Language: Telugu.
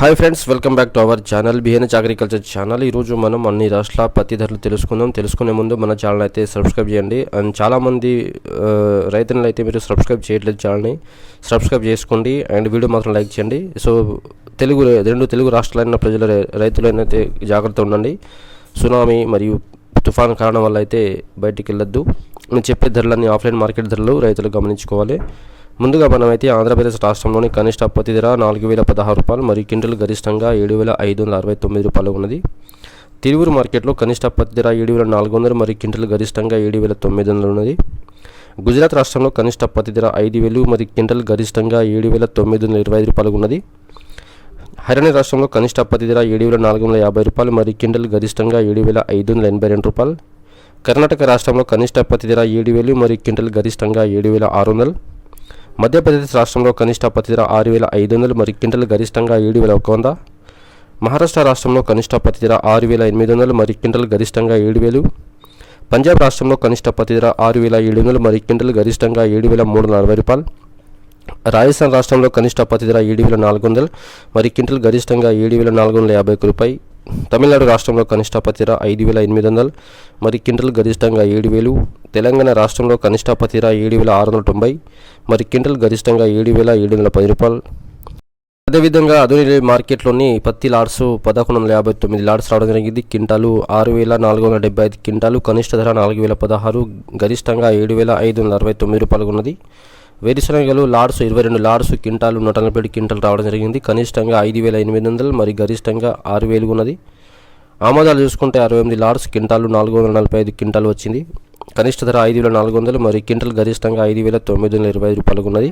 Hi friends, welcome back to our channel BNH agriculture channel. ఈరోజు మనం అన్ని రాష్ట్రాల పత్తి ధరలు తెలుసుకునే ముందు మన ఛానల్ అయితే సబ్స్క్రైబ్ చేయండి. అండ్ చాలామంది రైతులను అయితే మీరు సబ్స్క్రైబ్ చేయట్లేదు, ఛానల్ని సబ్స్క్రైబ్ చేసుకోండి అండ్ వీడియో మాత్రం లైక్ చేయండి. సో రెండు తెలుగు రాష్ట్రాలైన రైతులైతే జాగ్రత్త ఉండండి. సునామీ మరియు తుఫాన్ కారణం వల్ల అయితే బయటికి వెళ్ళొద్దు. నేను చెప్పే ధరలన్నీ ఆఫ్లైన్ మార్కెట్ ధరలు రైతులు గమనించుకోవాలి. ముందుగా మనమైతే ఆంధ్రప్రదేశ్ రాష్ట్రంలోని కనిష్ట పత్తి ధర 4,016 రూపాయలు మరియు క్వింటల్ గరిష్టంగా 7,569 రూపాయలు ఉన్నది. తిరువురు మార్కెట్లో కనిష్ట పత్తి ధర 7,400 మరియు క్వింటల్ గరిష్టంగా 7,900 ఉన్నది. గుజరాత్ రాష్ట్రంలో కనిష్ట పత్తి ధర 5,000 మరియు క్వింటల్ గరిష్టంగా 7,925 రూపాయలు ఉన్నది. హర్యానా రాష్ట్రంలో కనిష్ట పత్తి ధర 7,450 రూపాయలు మరియు క్వింటల్ గరిష్టంగా 7,582 రూపాయలు. కర్ణాటక రాష్ట్రంలో కనిష్ట పత్తి ధర 7,000 మరియు క్వింటల్ గరిష్టంగా 7,600. మధ్యప్రదేశ్ రాష్ట్రంలో కనిష్ట పత్తి ధర 6,500 మరియు క్వింటల్ గరిష్టంగా 7,100. మహారాష్ట్ర రాష్ట్రంలో కనిష్ట పత్తి ధర 6,800 మరియు క్వింటల్ గరిష్టంగా 7,000. పంజాబ్ రాష్ట్రంలో కనిష్ట పత్తి ధర 6,700 మరియు క్వింటల్ గరిష్టంగా 7,340 రూపాయలు. రాజస్థాన్ రాష్ట్రంలో కనిష్ట పత్తి ధర 7,400 మరియు క్వింటల్ గరిష్టంగా 7,451 రూపాయలు. తమిళనాడు రాష్ట్రంలో కనిష్ట పత్తి ధర 5,800 మరియు క్వింటల్ గరిష్టంగా 7,000. తెలంగాణ రాష్ట్రంలో కనిష్ట పత్తి ధర 7,690 మరియు క్వింటల్ గరిష్టంగా 7,710 రూపాయలు. అదేవిధంగా అదోని మార్కెట్లోని పత్తి లాడ్స్ 1,159 లాడ్స్ రావడం జరిగింది. క్వింటాలు 6,475 క్వింటాలు, కనిష్ట ధర 4,016, గరిష్టంగా 7,569 రూపాయలు ఉన్నది. వేరుశనగలు లాడ్స్ 22 లాడ్స్ క్వింటాలు 147 క్వింటాలు రావడం జరిగింది. కనిష్టంగా 5,800 మరియు గరిష్టంగా 6,000 ఉన్నది. ఆమోదాలు చూసుకుంటే 68 లాడ్స్ క్వింటాలు 445 క్వింటాలు వచ్చింది. కనిష్ట ధర 5,400 మరియు క్వింటల్ గరిష్టంగా 5,925 రూపాయలు ఉన్నది.